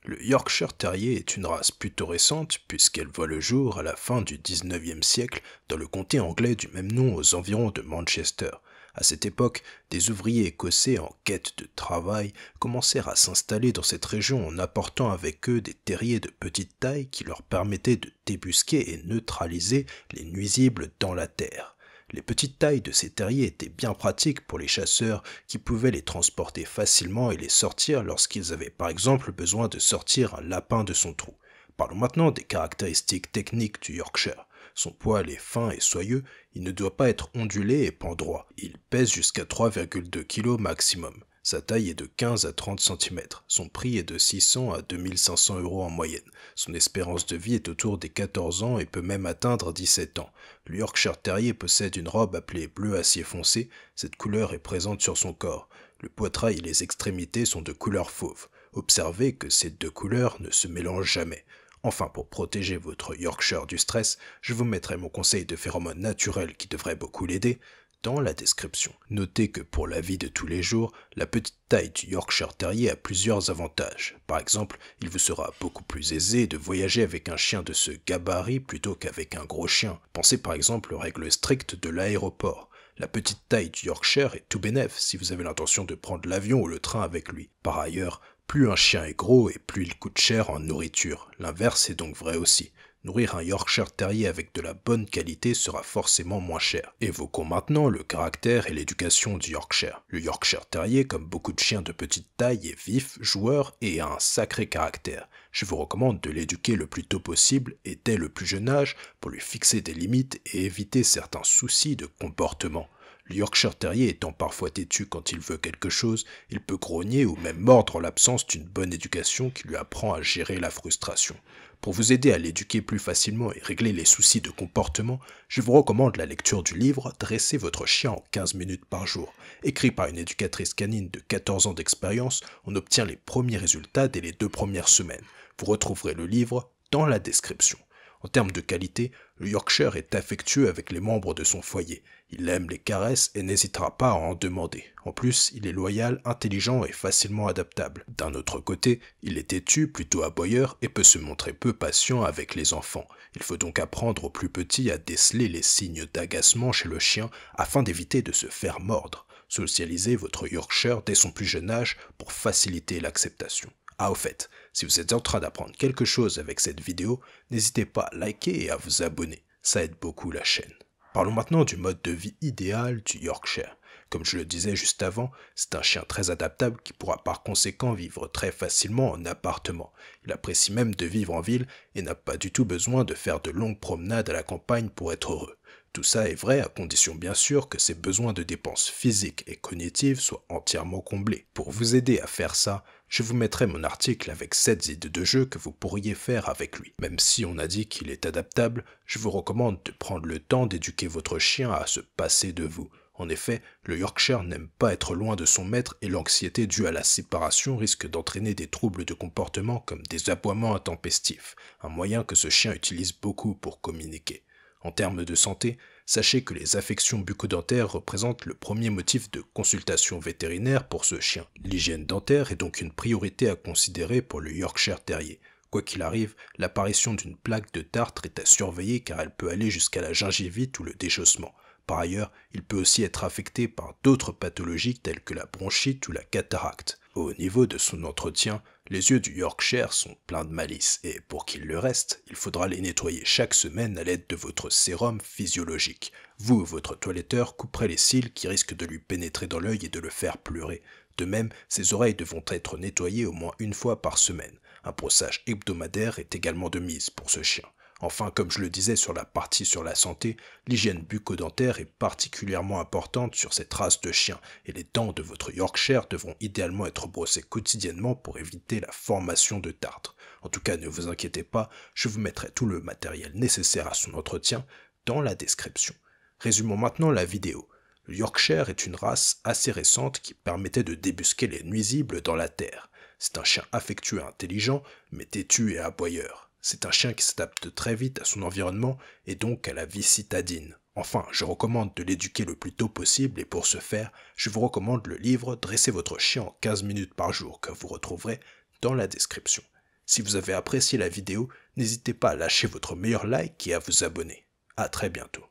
Le Yorkshire Terrier est une race plutôt récente puisqu'elle voit le jour à la fin du 19e siècle dans le comté anglais du même nom aux environs de Manchester. À cette époque, des ouvriers écossais en quête de travail commencèrent à s'installer dans cette région en apportant avec eux des terriers de petite taille qui leur permettaient de débusquer et neutraliser les nuisibles dans la terre. Les petites tailles de ces terriers étaient bien pratiques pour les chasseurs qui pouvaient les transporter facilement et les sortir lorsqu'ils avaient par exemple besoin de sortir un lapin de son trou. Parlons maintenant des caractéristiques techniques du Yorkshire. Son poil est fin et soyeux, il ne doit pas être ondulé et pend droit. Il pèse jusqu'à 3,2 kg maximum. Sa taille est de 15 à 30 cm. Son prix est de 600 à 2500 € en moyenne. Son espérance de vie est autour des 14 ans et peut même atteindre 17 ans. Le Yorkshire Terrier possède une robe appelée bleu acier foncé. Cette couleur est présente sur son corps. Le poitrail et les extrémités sont de couleur fauve. Observez que ces deux couleurs ne se mélangent jamais. Enfin, pour protéger votre Yorkshire du stress, je vous mettrai mon conseil de phéromone naturel qui devrait beaucoup l'aider dans la description. Notez que pour la vie de tous les jours, la petite taille du Yorkshire Terrier a plusieurs avantages. Par exemple, il vous sera beaucoup plus aisé de voyager avec un chien de ce gabarit plutôt qu'avec un gros chien. Pensez par exemple aux règles strictes de l'aéroport. La petite taille du Yorkshire est tout bénef si vous avez l'intention de prendre l'avion ou le train avec lui. Par ailleurs, plus un chien est gros et plus il coûte cher en nourriture. L'inverse est donc vrai aussi. Nourrir un Yorkshire Terrier avec de la bonne qualité sera forcément moins cher. Évoquons maintenant le caractère et l'éducation du Yorkshire. Le Yorkshire Terrier, comme beaucoup de chiens de petite taille, est vif, joueur et a un sacré caractère. Je vous recommande de l'éduquer le plus tôt possible et dès le plus jeune âge pour lui fixer des limites et éviter certains soucis de comportement. Le Yorkshire Terrier étant parfois têtu quand il veut quelque chose, il peut grogner ou même mordre en l'absence d'une bonne éducation qui lui apprend à gérer la frustration. Pour vous aider à l'éduquer plus facilement et régler les soucis de comportement, je vous recommande la lecture du livre « Dressez votre chien en 15 minutes par jour ». Écrit par une éducatrice canine de 14 ans d'expérience, on obtient les premiers résultats dès les 2 premières semaines. Vous retrouverez le livre dans la description. En termes de qualité, le Yorkshire est affectueux avec les membres de son foyer. Il aime les caresses et n'hésitera pas à en demander. En plus, il est loyal, intelligent et facilement adaptable. D'un autre côté, il est têtu, plutôt aboyeur et peut se montrer peu patient avec les enfants. Il faut donc apprendre aux plus petits à déceler les signes d'agacement chez le chien afin d'éviter de se faire mordre. Socialisez votre Yorkshire dès son plus jeune âge pour faciliter l'acceptation. Ah, au fait, si vous êtes en train d'apprendre quelque chose avec cette vidéo, n'hésitez pas à liker et à vous abonner, ça aide beaucoup la chaîne. Parlons maintenant du mode de vie idéal du Yorkshire. Comme je le disais juste avant, c'est un chien très adaptable qui pourra par conséquent vivre très facilement en appartement. Il apprécie même de vivre en ville et n'a pas du tout besoin de faire de longues promenades à la campagne pour être heureux. Tout ça est vrai à condition bien sûr que ses besoins de dépenses physiques et cognitives soient entièrement comblés. Pour vous aider à faire ça, je vous mettrai mon article avec 7 idées de jeu que vous pourriez faire avec lui. Même si on a dit qu'il est adaptable, je vous recommande de prendre le temps d'éduquer votre chien à se passer de vous. En effet, le Yorkshire n'aime pas être loin de son maître et l'anxiété due à la séparation risque d'entraîner des troubles de comportement comme des aboiements intempestifs, un moyen que ce chien utilise beaucoup pour communiquer. En termes de santé, sachez que les affections bucco-dentaires représentent le premier motif de consultation vétérinaire pour ce chien. L'hygiène dentaire est donc une priorité à considérer pour le Yorkshire Terrier. Quoi qu'il arrive, l'apparition d'une plaque de tartre est à surveiller car elle peut aller jusqu'à la gingivite ou le déchaussement. Par ailleurs, il peut aussi être affecté par d'autres pathologies telles que la bronchite ou la cataracte. Au niveau de son entretien, les yeux du Yorkshire sont pleins de malice et pour qu'il le reste, il faudra les nettoyer chaque semaine à l'aide de votre sérum physiologique. Vous, votre toiletteur, couperez les cils qui risquent de lui pénétrer dans l'œil et de le faire pleurer. De même, ses oreilles devront être nettoyées au moins une fois par semaine. Un brossage hebdomadaire est également de mise pour ce chien. Enfin, comme je le disais sur la partie sur la santé, l'hygiène bucco-dentaire est particulièrement importante sur cette race de chien et les dents de votre Yorkshire devront idéalement être brossées quotidiennement pour éviter la formation de tartre. En tout cas, ne vous inquiétez pas, je vous mettrai tout le matériel nécessaire à son entretien dans la description. Résumons maintenant la vidéo. Le Yorkshire est une race assez récente qui permettait de débusquer les nuisibles dans la terre. C'est un chien affectueux et intelligent, mais têtu et aboyeur. C'est un chien qui s'adapte très vite à son environnement et donc à la vie citadine. Enfin, je recommande de l'éduquer le plus tôt possible et pour ce faire, je vous recommande le livre « Dressez votre chien en 15 minutes par jour » que vous retrouverez dans la description. Si vous avez apprécié la vidéo, n'hésitez pas à lâcher votre meilleur like et à vous abonner. À très bientôt.